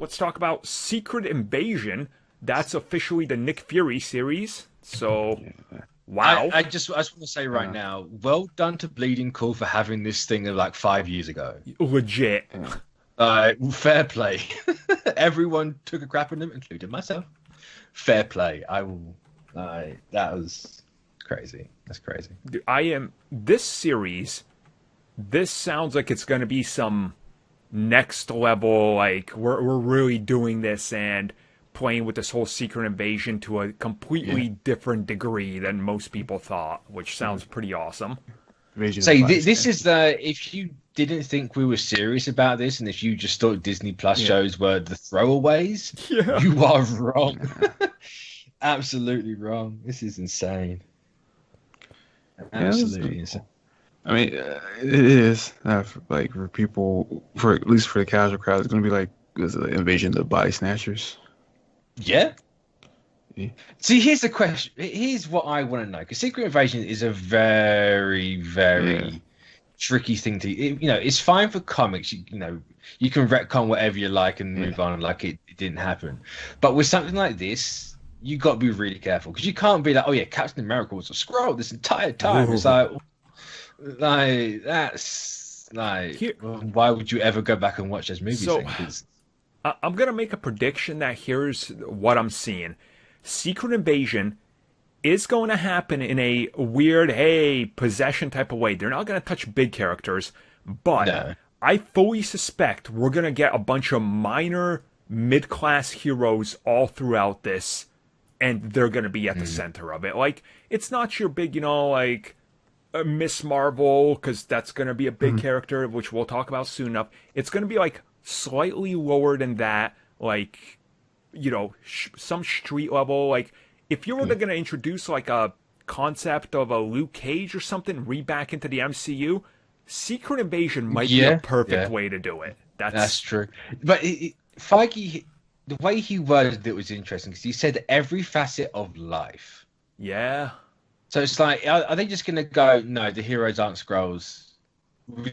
let's talk about Secret Invasion. That's officially the Nick Fury series. So, wow. I just want to say right now, well done to Bleeding Cool for having this thing like 5 years ago. Legit. Fair play. Everyone took a crap on them, including myself. Fair play. I will. That was crazy. That's crazy. This series. This sounds like it's going to be some next level. Like we're really doing this and playing with this whole Secret Invasion to a completely different degree than most people thought, which sounds pretty awesome. So this is if you didn't think we were serious about this, and if you just thought Disney Plus shows were the throwaways, you are wrong. Absolutely wrong. This is insane. Absolutely insane. I mean, it is like for people, for at least for the casual crowd, it's going to be like the Invasion of the Body Snatchers. Yeah. See, here's the question. Here's what I want to know, because Secret Invasion is a very, very tricky thing to. It's fine for comics. You can retcon whatever you like and move on like it didn't happen. But with something like this, you got to be really careful, because you can't be like, oh yeah, Captain America was a Skrull this entire time. Ooh. It's like that's like, why would you ever go back and watch those movies? So, I'm gonna make a prediction that here's what I'm seeing. Secret Invasion is going to happen in a weird, possession type of way. They're not going to touch big characters, but I fully suspect we're going to get a bunch of minor mid-class heroes all throughout this, and they're going to be at the center of it. Like, it's not your big, like Miss Marvel, because that's going to be a big character, which we'll talk about soon enough. It's going to be like slightly lower than that, like, some street level. Like, if you were going to introduce like a concept of a Luke Cage or something, back into the MCU, Secret Invasion might be a perfect way to do it. That's true. But Feige, the way he worded it was interesting, because he said every facet of life. Yeah. So it's like, are they just going to go, no, the heroes aren't Skrulls?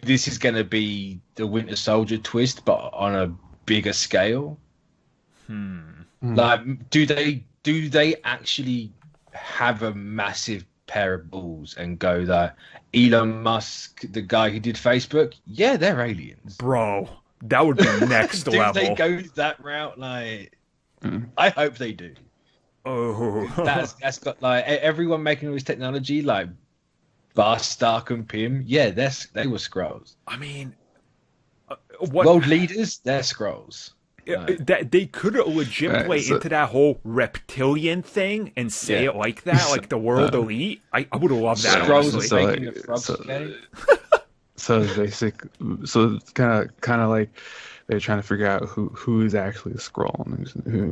This is going to be the Winter Soldier twist, but on a bigger scale? Like, do they actually have a massive pair of balls and go that Elon Musk, the guy who did Facebook, they're aliens, bro? That would be next level. Do they go that route? Like, I hope they do. Oh, that's got like everyone making all this technology, like Bar Stark and Pym. They were Skrulls. I mean, world leaders, they're Skrulls. That they could legit play into that whole reptilian thing and say it like that, like the world elite. I would have loved that. So it's basic. So it's kind of like they're trying to figure out who is actually a Skrull and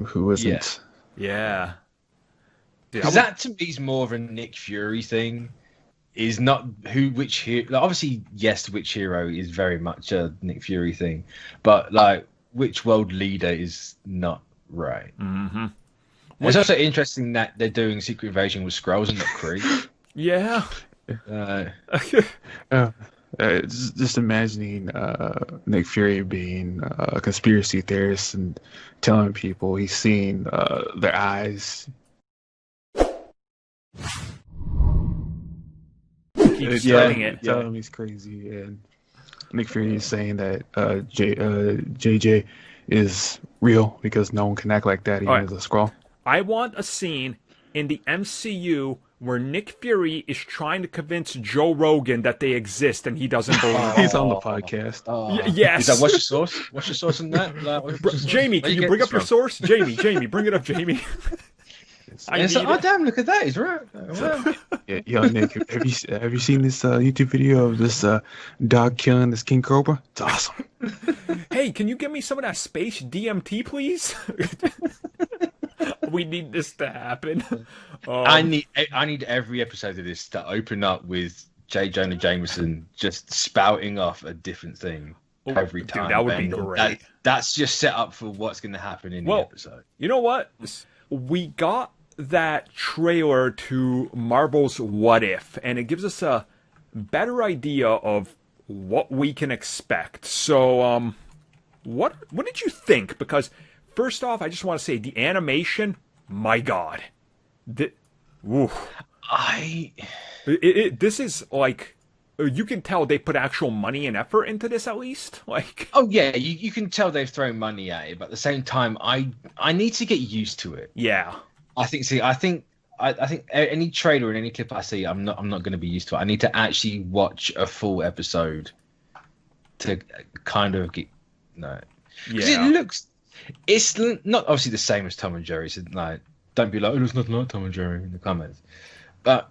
who isn't. Yeah. Because that to me is more of a Nick Fury thing. Is not which hero. Like, obviously, yes, which hero is very much a Nick Fury thing, but like, which world leader is not right. Mm-hmm. It's also interesting that they're doing Secret Invasion with Skrulls and not Kree. Just imagining Nick Fury being a conspiracy theorist and telling people he's seen their eyes. Keeps telling him he's crazy, and Nick Fury is saying that JJ is real because no one can act like that even as a Skrull. I want a scene in the MCU where Nick Fury is trying to convince Joe Rogan that they exist and he doesn't believe. He's on the podcast. Yes. He's like, what's your source? What's your source in that? Jamie, can you bring up your source? Jamie, bring it up, Jamie. Damn! Look at that. He's right. Wow. Yo, Nick, have you seen this YouTube video of this dog killing this king cobra? It's awesome. Hey, can you give me some of that space DMT, please? We need this to happen. I need every episode of this to open up with J. Jonah Jameson just spouting off a different thing every time. Dude, that would be great. That's just set up for what's going to happen in the episode. You know what? We got that trailer to Marvel's What If, and it gives us a better idea of what we can expect. So, what did you think? Because first off, I just want to say the animation, my God, oof. This is like, you can tell they put actual money and effort into this at least. Like, oh yeah, you can tell they've thrown money at it, but at the same time, I need to get used to it. Yeah, I think any trailer and any clip I see, I'm not going to be used to it. I need to actually watch a full episode to kind of get no. Yeah, it's not obviously the same as Tom and Jerry. So like, don't be like, oh, it's nothing like Tom and Jerry in the comments, but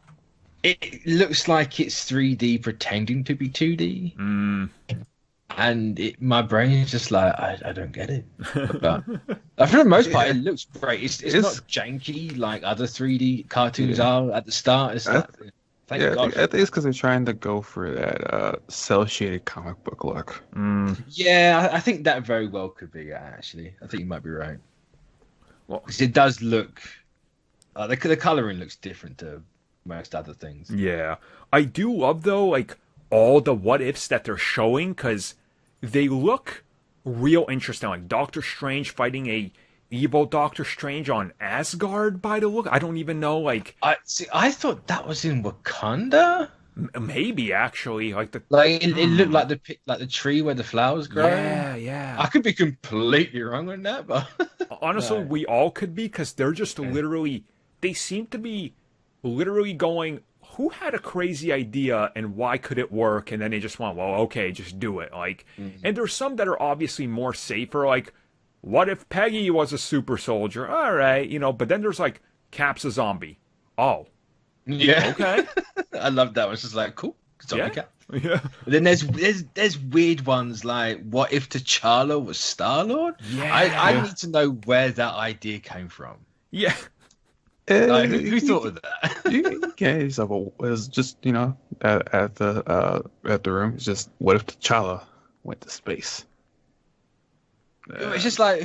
it looks like it's 3D pretending to be 2D. And my brain is just like, I don't get it. But for the most part, it looks great. It's not janky like other 3D cartoons are at the start. It's thank God. I think it's because they're trying to go for that cel-shaded comic book look. Yeah, I think that very well could be it, actually. I think you might be right. Well, because it does look... the colouring looks different to most other things. Yeah. I do love, though, like, all the what-ifs that they're showing, because they look real interesting. Like Doctor Strange fighting a evil Doctor Strange on Asgard by the look. I don't even know, like... I thought that was in Wakanda? Maybe, actually. Like, it looked like the tree where the flowers grow. Yeah. I could be completely wrong on that, but... Honestly, we all could be, because they're just literally... They seem to be literally going... Who had a crazy idea and why could it work? And then they just went, well, okay, just do it. Like, and there's some that are obviously more safer. Like, what if Peggy was a super soldier? All right, but then there's like, Cap's a zombie. Oh. Yeah. Okay. I love that one. It's just like, cool. Zombie Cap. Yeah. But then there's weird ones like, what if T'Challa was Star-Lord? Yeah. I need to know where that idea came from. Yeah. Who thought of that? You can't yourself. It's just at the room. It's just what if T'Challa went to space? It's just like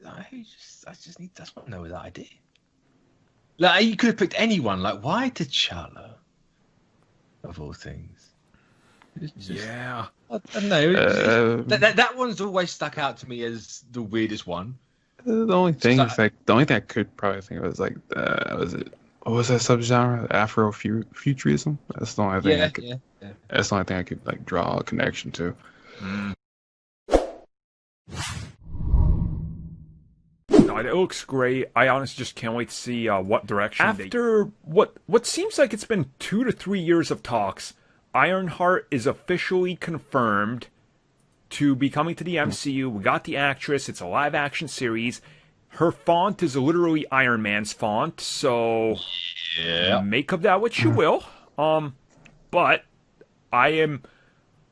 I just want to know that idea. Like you could have picked anyone. Like why T'Challa? Of all things. Yeah. I don't know. That one's always stuck out to me as the weirdest one. The only thing I could probably think of is like, what was that subgenre? Afrofuturism. That's the only thing. That's the only thing I could like draw a connection to. No, it looks great. I honestly just can't wait to see what direction. After what seems like it's been 2 to 3 years of talks, Ironheart is officially confirmed to be coming to the MCU. We got the actress. It's a live-action series. Her font is literally Iron Man's font, so make of that what you will. But I'm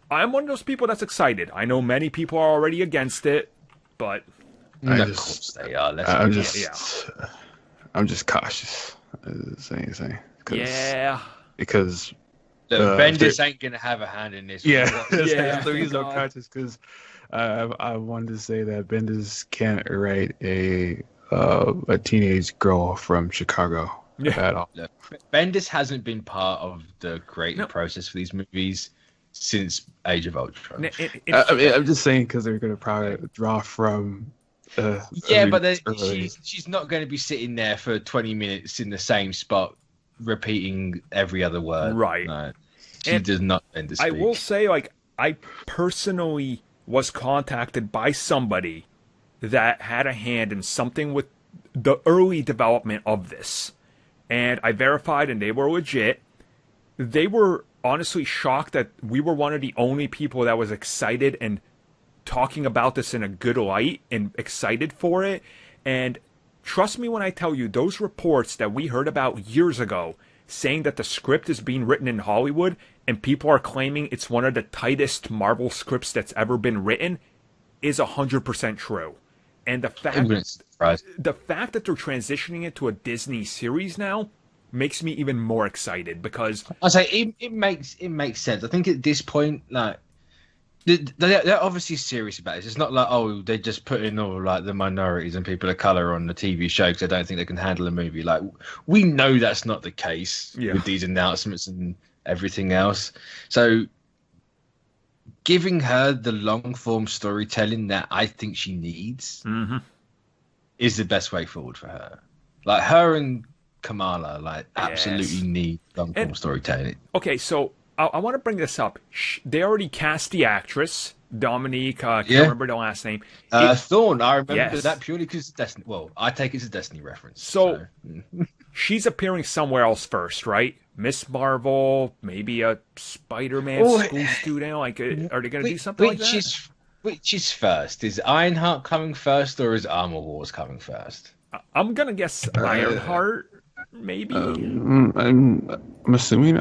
one of those people that's excited. I know many people are already against it, but of course they are. I'm just cautious. Anything. Because. Bendis ain't gonna have a hand in this. That's the reason I'm cautious, because I wanted to say that Bendis can't write a teenage girl from Chicago at all. Look, Bendis hasn't been part of the creative process for these movies since Age of Ultron. I'm just saying because they're gonna probably draw from. But she's not going to be sitting there for 20 minutes in the same spot, repeating every other word. Right. No, she does not end to speak. I will say, like, I personally was contacted by somebody that had a hand in something with the early development of this. And I verified, and they were legit. They were honestly shocked that we were one of the only people that was excited and talking about this in a good light and excited for it. And trust me when I tell you, those reports that we heard about years ago saying that the script is being written in Hollywood and people are claiming it's one of the tightest Marvel scripts that's ever been written is 100% true. And the fact that they're transitioning it to a Disney series now makes me even more excited, because I say it makes sense. I think at this point, like, they're obviously serious about this. It's not like, oh, they just put in all like the minorities and people of color on the TV show because they don't think they can handle a movie. Like, we know that's not the case with these announcements and everything else. So giving her the long form storytelling that I think she needs is the best way forward for her. Like her and Kamala, like absolutely need long form storytelling. Okay, so I want to bring this up. They already cast the actress Dominique. I can't remember the last name. Thorne. I remember that purely because it's Destiny. Well, I take it as a Destiny reference. So she's appearing somewhere else first, right? Miss Marvel, maybe a Spider-Man school student. Like, are they going to do something like that? Which is first? Is Ironheart coming first, or is Armor Wars coming first? I'm gonna guess Ironheart, maybe. I'm assuming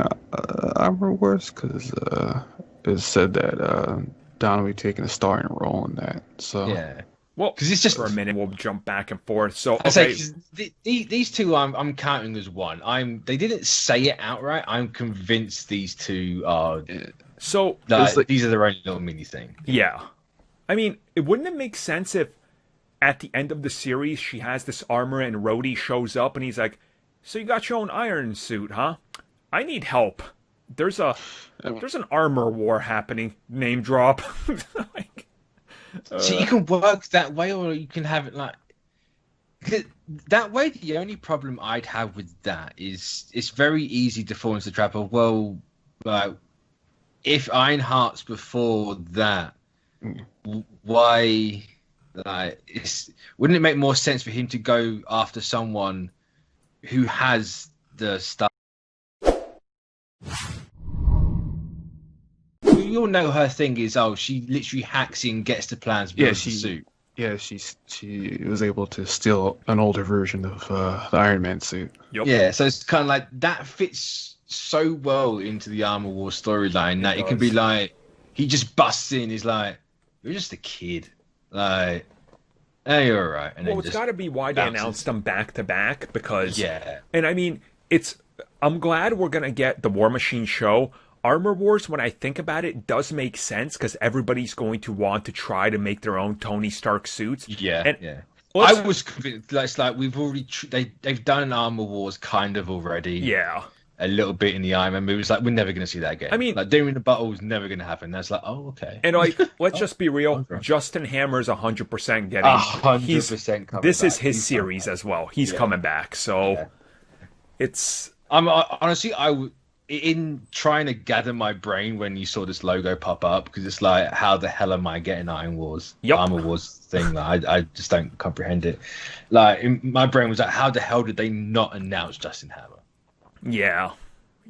Armor Wars because it said that Don will be taking a starring role in that. So yeah. Well, because it's just for a minute, we'll jump back and forth. So okay, these two, I'm counting as one. They didn't say it outright. I'm convinced these two are. So these are their own little mini thing. Yeah, I mean, wouldn't it make sense if at the end of the series she has this armor and Rhodey shows up and he's like, "So you got your own iron suit, huh? I need help. There's an armor war happening." Name drop. So you can work that way, or you can have it like that way. The only problem I'd have with that is it's very easy to fall into the trap of, well, if Ironheart's before that, why? Wouldn't it make more sense for him to go after someone who has the stuff? You all know her thing is, she literally hacks in, gets the plans, builds the suit. Yeah, she was able to steal an older version of the Iron Man suit. Yep. Yeah, so it's kind of like that fits so well into the Armor War storyline that it can be like he just busts in, he's like, "You're just a kid, like, hey, you're alright." And well, it's got to be why they announced them back to back because and I mean, I'm glad we're gonna get the War Machine show. Armor Wars, when I think about it, does make sense because everybody's going to want to try to make their own Tony Stark suits. Yeah. I was convinced. It's like we've already they've done Armor Wars kind of already. Yeah, a little bit in the Iron Man movies. Like we're never going to see that again. I mean, like doing the battle is never going to happen. That's like, oh, okay. And like, let's just be real. Justin Hammer's 100% getting 100% coming. This is his series as well. He's coming back. So it's. Honestly, in trying to gather my brain when you saw this logo pop up, because it's like, how the hell am I getting Armor Wars thing? Like, I just don't comprehend it. Like, my brain was like, how the hell did they not announce Justin Hammer? Yeah.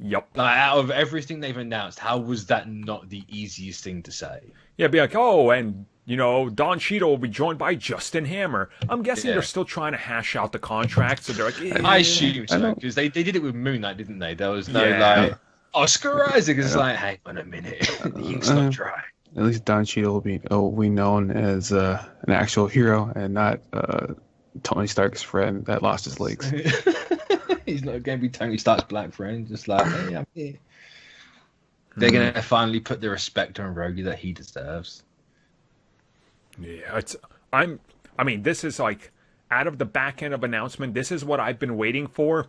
Yep. Like, out of everything they've announced, how was that not the easiest thing to say? Yeah, be like, oh, and Don Cheadle will be joined by Justin Hammer. I'm guessing they're still trying to hash out the contract, so they're like, I assume so, because they did it with Moon Knight, didn't they? There was no like Oscar Isaac is like, hang on a minute, the ink's not dry. At least Don Cheadle will be known as an actual hero and not Tony Stark's friend that lost his legs. He's not going to be Tony Stark's black friend, just like, hey, I'm here. They're going to finally put the respect on Rhodey that he deserves. Yeah, I mean, this is like, out of the back end of announcement, this is what I've been waiting for,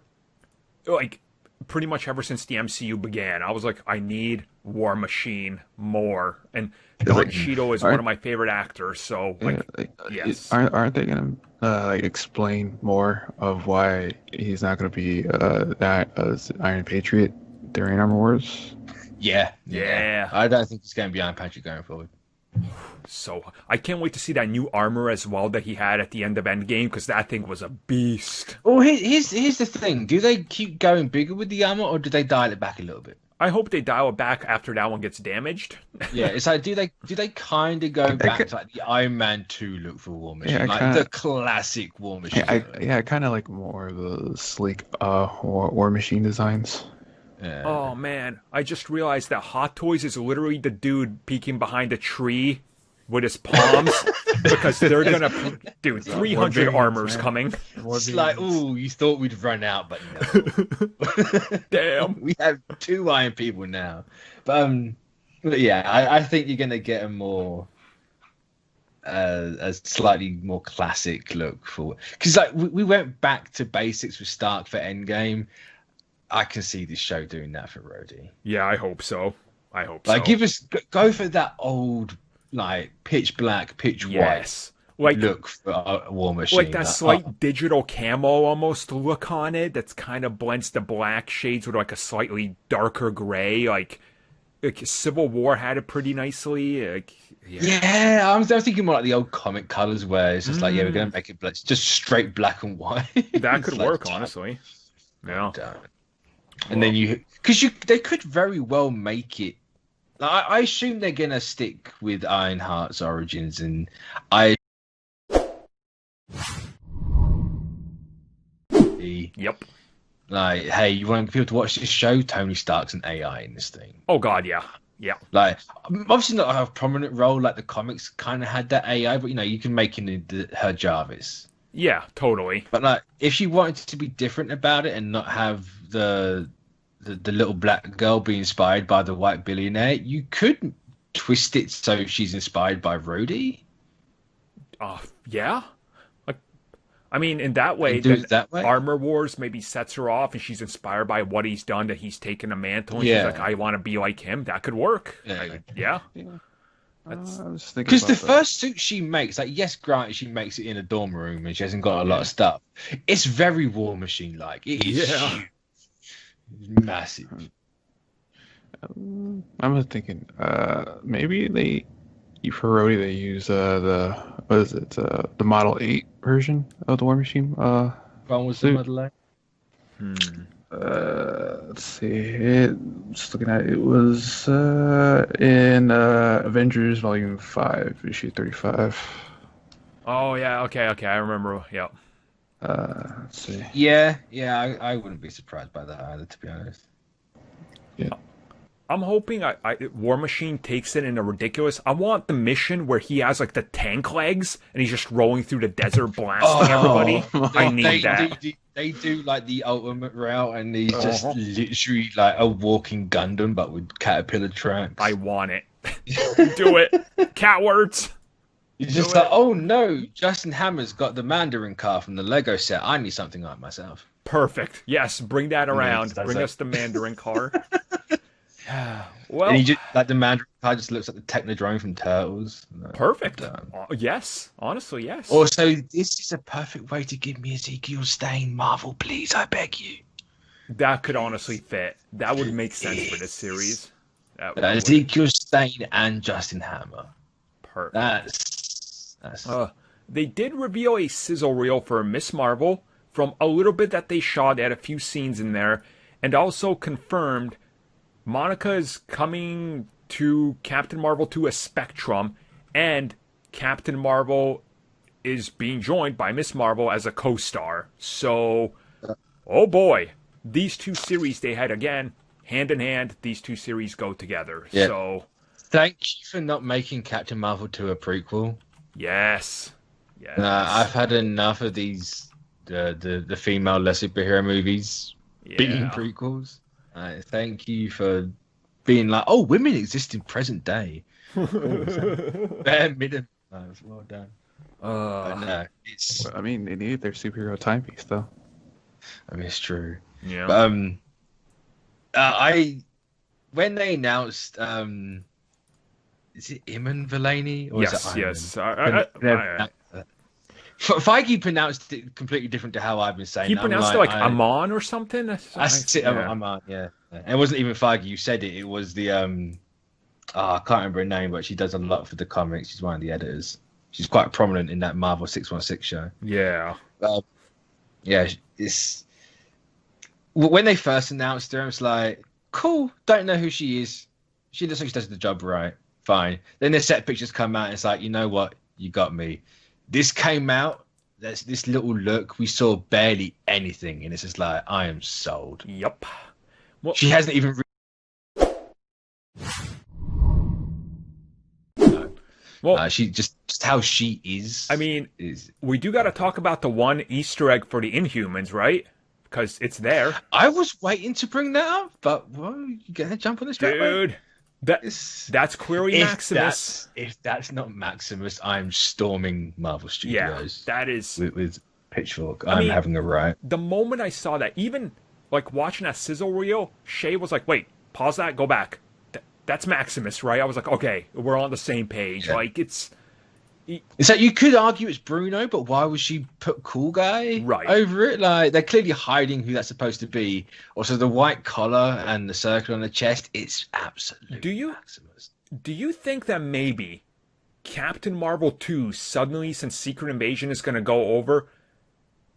like, pretty much ever since the MCU began. I was like, I need War Machine more. And Don Cheadle is one of my favorite actors, so, yes. Aren't they going to, explain more of why he's not going to be that as Iron Patriot during Armor Wars? Yeah. I don't think he's going to be Iron Patriot going forward. So I can't wait to see that new armor as well that he had at the end of Endgame, because that thing was a beast. Well, here's the thing: do they keep going bigger with the armor, or do they dial it back a little bit? I hope they dial it back after that one gets damaged. Yeah, it's like, do they kind of go back to like the Iron Man 2 look for War Machine, the classic War Machine? I kind of like more of the sleek War Machine designs. Yeah. Oh man, I just realized that Hot Toys is literally the dude peeking behind a tree with his palms because they're gonna 300 armors coming. It's like, ooh, you thought we'd run out, but no. Damn, we have 2 Iron People now. But yeah, I think you're gonna get a slightly more classic look for, because like we went back to basics with Stark for Endgame. I can see this show doing that for Rhodey. Yeah, I hope so. I hope Like, so. go for that old, like, pitch black, pitch Yes. white Like look for a War Machine. like that slight digital camo almost look on it that's kind of blends the black shades with like a slightly darker gray. Like Civil War had it pretty nicely. Like, yeah, I was thinking more like the old comic colors where it's just like, yeah, we're gonna make it just straight black and white. That could like, work, honestly. Yeah. And then they could very well make it. I assume they're gonna stick with Ironheart's origins, and Yep. Like, hey, you want people to watch this show? Tony Stark's an AI in this thing. Oh God, yeah. Yeah. Like, obviously not a prominent role like the comics kind of had that AI, but you can make her Jarvis. Yeah, totally. But like, if she wanted to be different about it and not have the little black girl be inspired by the white billionaire, you could twist it so she's inspired by Rhodey. Yeah. Like, I mean, in that way, Armor Wars maybe sets her off, and she's inspired by what he's done. That he's taken a mantle, and she's like, "I want to be like him." That could work. Yeah. Because the first suit she makes, like, yes, granted, she makes it in a dorm room and she hasn't got a lot of stuff. It's very War Machine like. It is huge. Massive. I'm thinking, maybe for Rhodey they use the Model 8 version of the War Machine. When was the Model 8? Let's see. Just looking at it, it was in Avengers Volume 5, issue 35. Oh yeah, okay, I remember. Yeah. Let's see. Yeah, I wouldn't be surprised by that either, to be honest. Yeah. I'm hoping War Machine takes it in a ridiculous. I want the mission where he has like the tank legs and he's just rolling through the desert blasting everybody. I need that. They do like the ultimate route, and he's just literally like a walking Gundam, but with caterpillar tracks. I want it. Do it. Cat words. You're just like, oh no, Justin Hammer's got the Mandarin car from the Lego set. I need something like myself. Perfect. Yes, bring that around. Bring us the Mandarin car. Well, and the Mandarin car just looks like the Technodrome from Turtles. Perfect. Yes, honestly, yes. Also, this is a perfect way to give me Ezekiel Stane. Marvel, please, I beg you. That could honestly fit. That would make sense for this series. Ezekiel Stane and Justin Hammer. Perfect. That's. They did reveal a sizzle reel for Miss Marvel from a little bit that they shot. They had a few scenes in there, and also confirmed Monica is coming to Captain Marvel to a Spectrum, and Captain Marvel is being joined by Miss Marvel as a co-star. So, oh boy, these two series they had again hand in hand. These two series go together. Yeah. So, thank you for not making Captain Marvel to a prequel. Yes. I've had enough of these the female less superhero movies being prequels. Thank you for being like, oh, women exist in present day. Bare minimum. Well done. No, I mean, they needed their superhero timepiece, though. I mean, it's true. Yeah. When they announced, is it Iman Vellani? Or yes, is it Feige pronounced it completely different to how I've been saying. He pronounced it like Amon or something. That's it, Amon. Yeah, and it wasn't even Feige. You said it. It was the I can't remember her name, but she does a lot for the comics. She's one of the editors. She's quite prominent in that Marvel 616 show. Yeah. Yeah. It's when they first announced her, I was like, cool. Don't know who she is. She looks like she does the job right. Fine. Then the set pictures come out, and it's like, you know what? You got me. This came out, that's this little look, we saw barely anything, and it's just like, I am sold. Yep. Well, she hasn't even... she just how she is. I mean, we do got to talk about the one Easter egg for the Inhumans, right? Because it's there. I was waiting to bring that up, but you gonna jump on this, dude? That's Query Maximus. If that's not Maximus, I'm storming Marvel Studios. Yeah, that is with Pitchfork. I'm having a riot. The moment I saw that, even like watching that sizzle reel, Shay was like, "Wait, pause that, go back." that's Maximus, right? I was like, okay, we're on the same page. Like, it's like you could argue it's Bruno, but why would she put cool guy over it? Like, they're clearly hiding who that's supposed to be. Also, the white collar and the circle on the chest, it's absolutely Maximus. Do you think that maybe Captain Marvel 2 suddenly, since Secret Invasion is going to go over,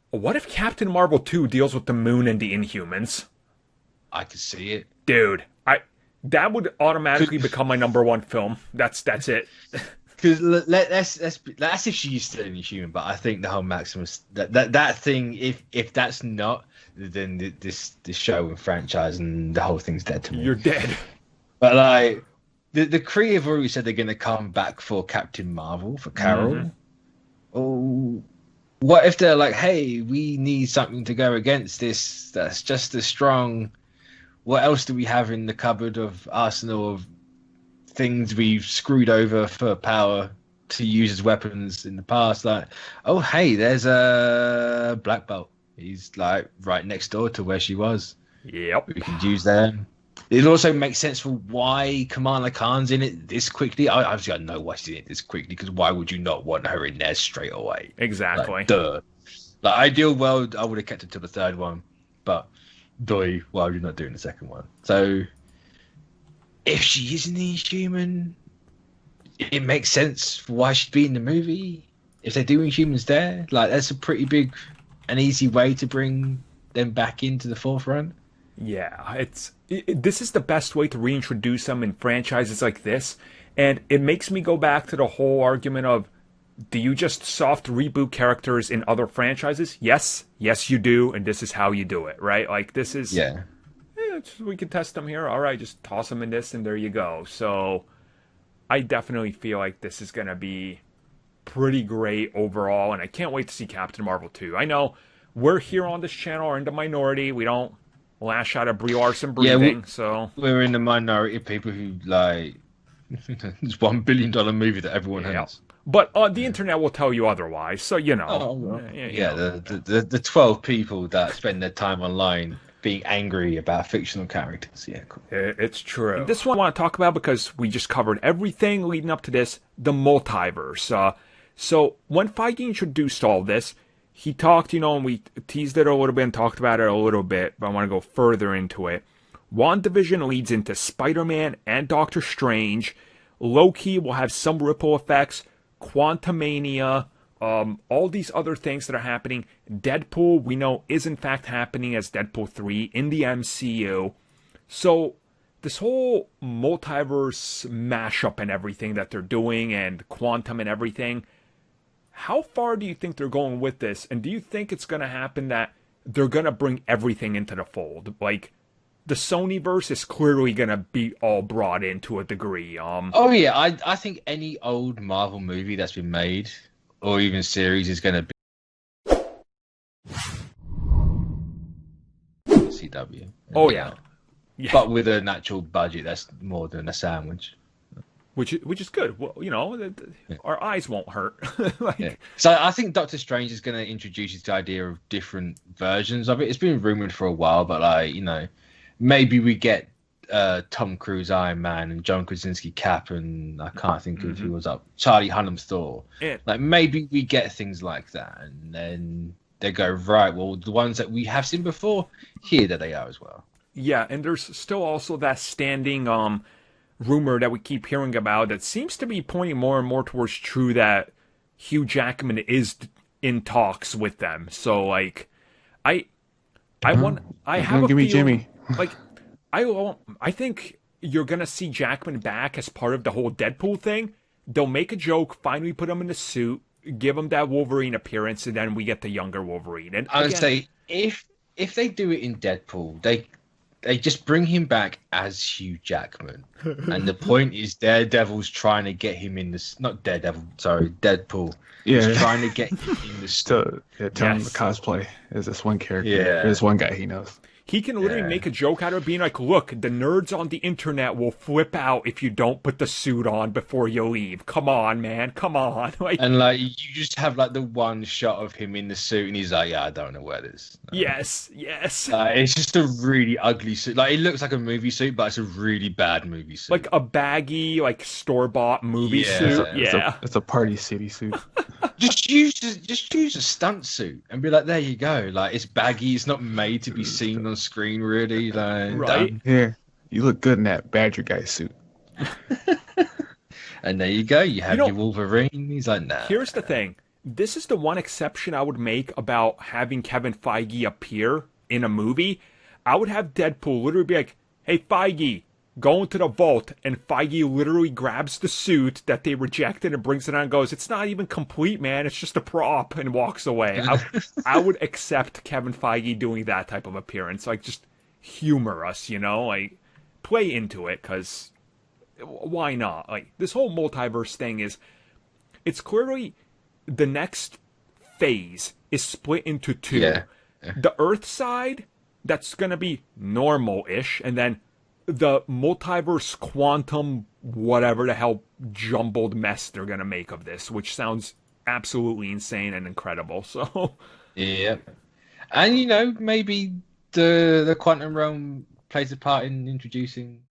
what if Captain Marvel 2 deals with the Moon and the Inhumans? I could see it. Dude, that would automatically become my #1 film. That's it. Because that's if she's still an Inhuman, but I think the whole Maximus that thing, if that's not, then this show and franchise and the whole thing's dead to me. You're dead. But like the creative already said they're gonna come back for Captain Marvel for Carol. Mm-hmm. Oh, what if they're like, hey, we need something to go against this that's just as strong. What else do we have in the cupboard of arsenal of things we've screwed over for power to use as weapons in the past? Like, oh, hey, there's a Black Bolt. He's like right next door to where she was. Yep. We could use them. It also makes sense for why Kamala Khan's in it this quickly. Obviously, I know why she's in it this quickly, because why would you not want her in there straight away? Exactly. Like, duh. Like, ideal world, I would have kept it till the third one, but why are you not doing the second one? So, if she is an Inhuman, it makes sense for why she'd be in the movie. If they're doing Inhumans there, like, that's a pretty big and easy way to bring them back into the forefront. Yeah, this is the best way to reintroduce them in franchises like this, and it makes me go back to the whole argument of, do you just soft reboot characters in other franchises? Yes, you do, and this is how you do it, right? Like, this is... Yeah. We can test them here. All right, just toss them in this, and there you go. So, I definitely feel like this is going to be pretty great overall, and I can't wait to see Captain Marvel 2. I know we're here on this channel are in the minority. We don't lash out at Brie Larson breathing, so... We're in the minority of people who, like... It's $1 billion movie that everyone has. But the internet will tell you otherwise, so you know. Oh, well. The 12 people that spend their time online being angry about fictional characters. Yeah, cool. It's true. This one I want to talk about because we just covered everything leading up to this, the multiverse. So when Feige introduced all this, he talked, and we teased it a little bit and talked about it a little bit, but I want to go further into it. WandaVision leads into Spider-Man and Doctor Strange. Loki will have some ripple effects. Quantumania, all these other things that are happening. Deadpool, we know, is in fact happening as Deadpool 3 in the MCU. So, this whole multiverse mashup and everything that they're doing, and quantum and everything, how far do you think they're going with this? And do you think it's going to happen that they're going to bring everything into the fold? Like, the Sonyverse is clearly going to be all brought in to a degree. Oh, yeah. I think any old Marvel movie that's been made, or even series, is going to be CW. Oh, yeah. But with an actual budget that's more than a sandwich. Which is good. Well, our eyes won't hurt. So I think Doctor Strange is going to introduce this idea of different versions of it. It's been rumored for a while, but maybe we get Tom Cruise Iron Man and John Krasinski Cap, and I can't think of who was up. Charlie Hunnam's Thor. Yeah. Like, maybe we get things like that, and then they go, right, well, the ones that we have seen before, here that they are as well. Yeah, and there's still also that standing rumor that we keep hearing about that seems to be pointing more and more towards true, that Hugh Jackman is in talks with them. So, like, I have a give me feeling, Jimmy. Like, I think you're gonna see Jackman back as part of the whole Deadpool thing. They'll make a joke, finally put him in a suit, give him that Wolverine appearance, and then we get the younger Wolverine. And I would say if they do it in Deadpool, they just bring him back as Hugh Jackman, and the point is Daredevil's trying to get him in this. Not Daredevil, sorry, Deadpool. Yeah, he's trying to get him in this. Tell him the cosplay is this one character. Yeah, this one guy he knows. He can literally make a joke out of it, being like, look, the nerds on the internet will flip out if you don't put the suit on before you leave. Come on, man. Come on. Like, and like, you just have like the one shot of him in the suit, and he's like, yeah, I don't know where this. Yes. It's just a really ugly suit. Like, it looks like a movie suit, but it's a really bad movie suit. Like a baggy, like store-bought movie suit. It's a Party City suit. Just use a stunt suit and be like, there you go. Like, it's baggy. It's not made to be seen on screen, really. Like, right? Here, you look good in that Badger guy suit. And there you go. You have your Wolverine. He's like, nah. Here's the thing. This is the one exception I would make about having Kevin Feige appear in a movie. I would have Deadpool literally be like, hey, Feige, go into the vault, and Feige literally grabs the suit that they rejected and brings it on and goes, it's not even complete, man. It's just a prop, and walks away. I would accept Kevin Feige doing that type of appearance. Like, just humor us, you know? Like, play into it, because why not? Like, this whole multiverse thing it's clearly the next phase is split into two. Yeah. The Earth side, that's going to be normal-ish, and then the multiverse quantum whatever the hell jumbled mess they're gonna make of this, which sounds absolutely insane and incredible. So yeah, and maybe the quantum realm plays a part in introducing